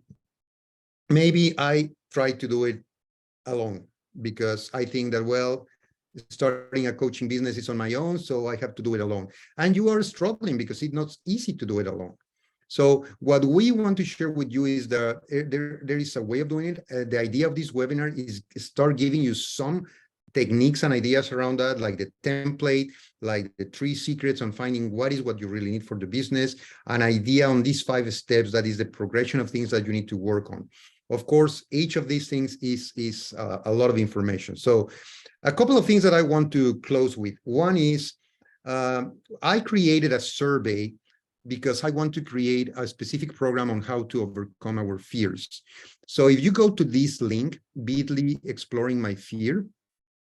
maybe I try to do it alone, because I think that, well, starting a coaching business is on my own, so I have to do it alone. And you are struggling because it's not easy to do it alone. So what we want to share with you is that there is a way of doing it. The idea of this webinar is start giving you some techniques and ideas around that, like the template, like the 3 secrets on finding what you really need for the business, an idea on these 5 steps, that is the progression of things that you need to work on. Of course, each of these things is a lot of information. So a couple of things that I want to close with. One is I created a survey because I want to create a specific program on how to overcome our fears. So if you go to this link, bit.ly exploring my fear,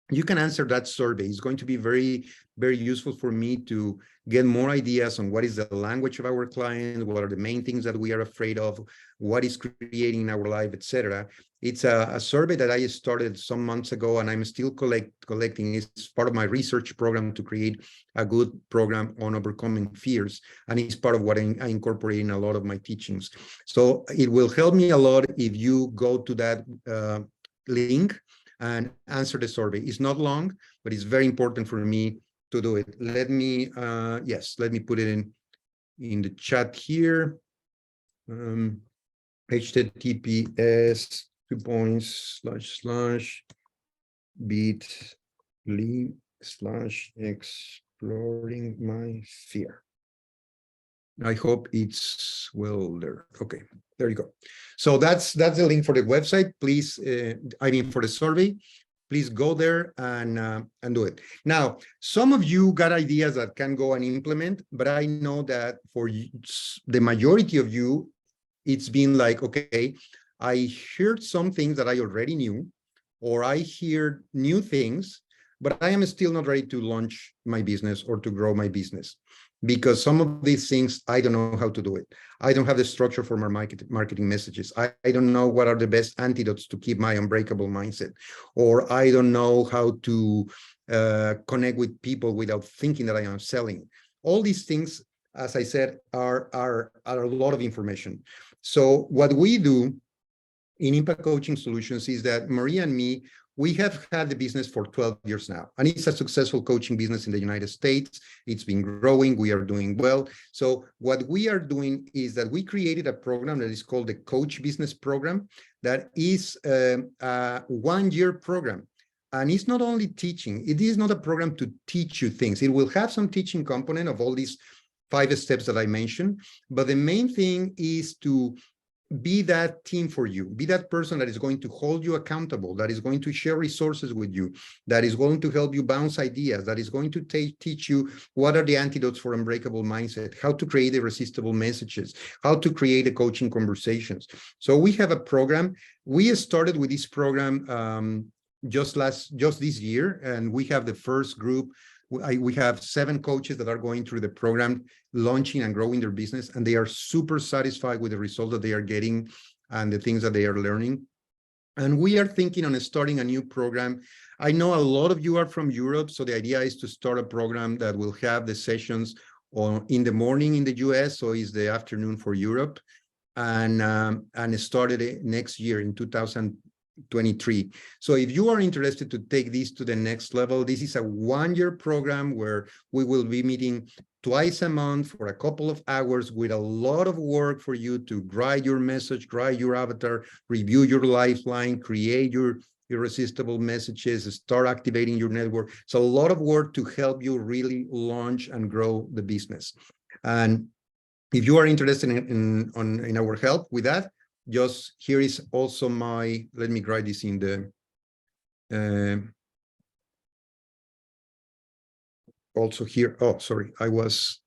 you can answer that survey. It's going to be very, very useful for me to get more ideas on what is the language of our client, what are the main things that we are afraid of, what is creating in our life, etc. It's a survey that I started some months ago, and I'm still collecting. It's part of my research program to create a good program on overcoming fears, and it's part of what I incorporate in a lot of my teachings. So it will help me a lot if you go to that link and answer the survey. It's not long, but it's very important for me to do it. Let me, let me put it in the chat here. https://bit.ly/exploring my fear. I hope it's well there. Okay, there you go. So that's the link for the website. Please, for the survey, please go there and do it. Now, some of you got ideas that can go and implement, but I know that for the majority of you, it's been like, okay, I heard some things that I already knew, or I hear new things, but I am still not ready to launch my business or to grow my business. because some of these things, I don't know how to do it. I don't have the structure for my marketing messages. I don't know what are the best antidotes to keep my unbreakable mindset, or I don't know how to connect with people without thinking that I am selling. All these things, as I said, are a lot of information. So what we do in Impact Coaching Solutions is that Maria and me, we have had the business for 12 years now, and it's a successful coaching business in the United States. It's been growing. We are doing well. So what we are doing is that we created a program that is called the Coach Business Program, that is a one-year program. And it's not only teaching. It is not a program to teach you things. It will have some teaching component of all these 5 steps that I mentioned. But the main thing is to be that team for you, be that person that is going to hold you accountable, that is going to share resources with you, that is going to help you bounce ideas, that is going to teach you what are the antidotes for unbreakable mindset, how to create irresistible messages, how to create the coaching conversations. So we have a program. We started with this program just this year, and we have the first group. We have 7 coaches that are going through the program, launching and growing their business, and they are super satisfied with the results that they are getting and the things that they are learning. And we are thinking on starting a new program. I know a lot of you are from Europe, so the idea is to start a program that will have the sessions in the morning in the US, so it's the afternoon for Europe, and started next year in 2023. So if you are interested to take this to the next level, this is a one-year program where we will be meeting twice a month for a couple of hours with a lot of work for you to write your message, write your avatar, review your lifeline, create your irresistible messages, start activating your network. So a lot of work to help you really launch and grow the business. And if you are interested in our help with that, just here is also my, let me write this in the, also here, oh, sorry, I was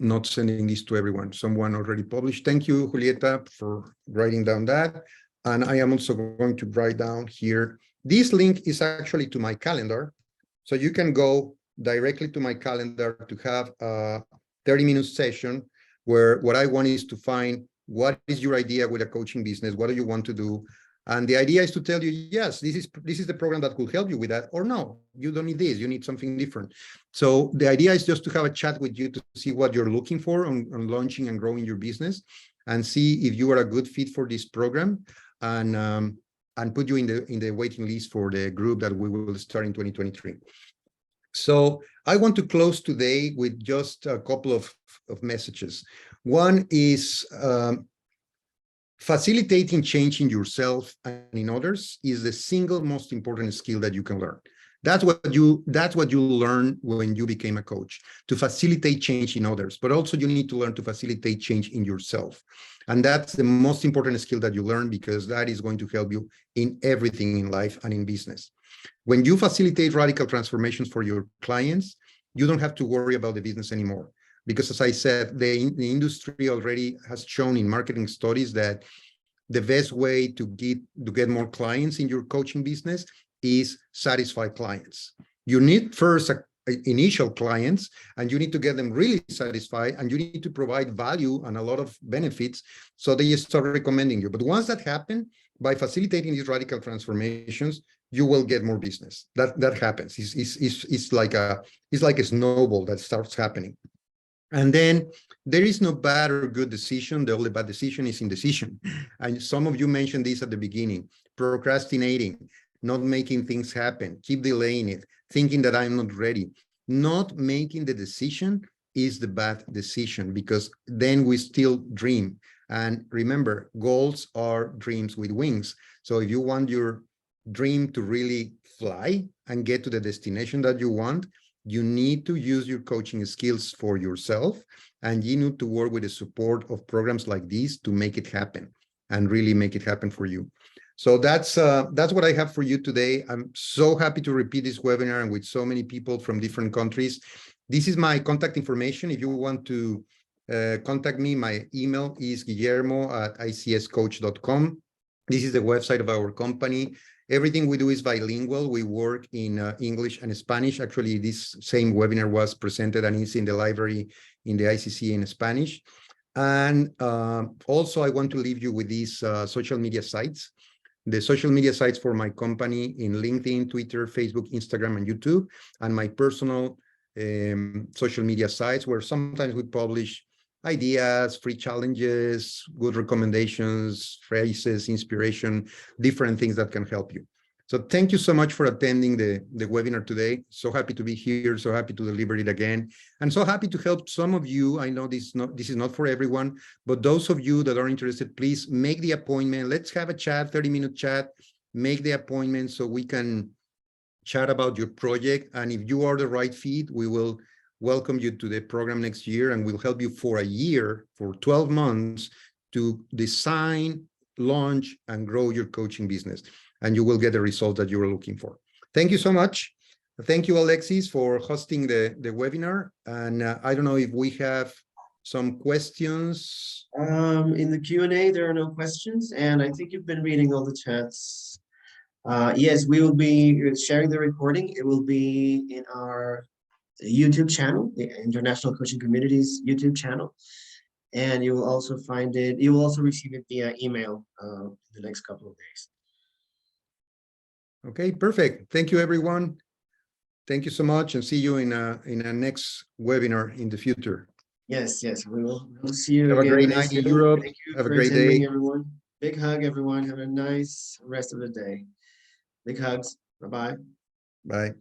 not sending this to everyone. Someone already published. Thank you, Julieta, for writing down that. And I am also going to write down here. This link is actually to my calendar. So you can go directly to my calendar to have a 30-minute session where what I want is to find what is your idea with a coaching business? What do you want to do? And the idea is to tell you, yes, this is the program that will help you with that, or no, you don't need this, you need something different. So the idea is just to have a chat with you to see what you're looking for on launching and growing your business, and see if you are a good fit for this program, and put you in the waiting list for the group that we will start in 2023. So I want to close today with just a couple of messages. One is facilitating change in yourself and in others is the single most important skill that you can learn. That's what you learn when you became a coach, to facilitate change in others, but also you need to learn to facilitate change in yourself. And that's the most important skill that you learn, because that is going to help you in everything in life and in business. When you facilitate radical transformations for your clients, you don't have to worry about the business anymore. Because as I said, the industry already has shown in marketing studies that the best way to get more clients in your coaching business is satisfied clients. You need first initial clients, and you need to get them really satisfied, and you need to provide value and a lot of benefits so they start recommending you. But once that happens, by facilitating these radical transformations, you will get more business. That happens. It's like a snowball that starts happening. And then there is no bad or good decision. The only bad decision is indecision. And some of you mentioned this at the beginning: procrastinating, not making things happen, keep delaying it, thinking that I'm not ready. Not making the decision is the bad decision, because then we still dream. And remember, goals are dreams with wings. So if you want your dream to really fly and get to the destination that you want, you need to use your coaching skills for yourself, and you need to work with the support of programs like these to make it happen and really make it happen for you. So that's what I have for you today. I'm so happy to repeat this webinar, and with so many people from different countries. This is my contact information. If you want to contact me, my email is guillermo@icscoach.com. This is the website of our company. Everything we do is bilingual. We work in English and Spanish. Actually, this same webinar was presented and is in the library in the ICC in Spanish. And also, I want to leave you with these social media sites. The social media sites for my company in LinkedIn, Twitter, Facebook, Instagram, and YouTube, and my personal social media sites where sometimes we publish ideas, free challenges, good recommendations, phrases, inspiration, different things that can help you. So thank you so much for attending the webinar today. So happy to be here, so happy to deliver it again, and so happy to help some of you. I know this is not for everyone, but those of you that are interested, please make the appointment. Let's have a chat, 30-minute chat, make the appointment so we can chat about your project. And if you are the right fit, we will welcome you to the program next year, and we'll help you for a year, for 12 months, to design, launch, and grow your coaching business. And you will get the result that you are looking for. Thank you so much. Thank you, Alexis, for hosting the webinar. And I don't know if we have some questions. In the Q&A, there are no questions, and I think you've been reading all the chats. Yes, we will be sharing the recording. It will be in our YouTube channel, the International Coaching Community's YouTube channel. And you will also find it, you will also receive it via email in the next couple of days. Okay, perfect. Thank you, everyone. Thank you so much, and see you in a next webinar in the future. Yes, we'll see you Have again. a great night in Europe. Thank you Have a for great attending, day. everyone. Big hug, everyone. Have a nice rest of the day. Big hugs. Bye-bye. Bye.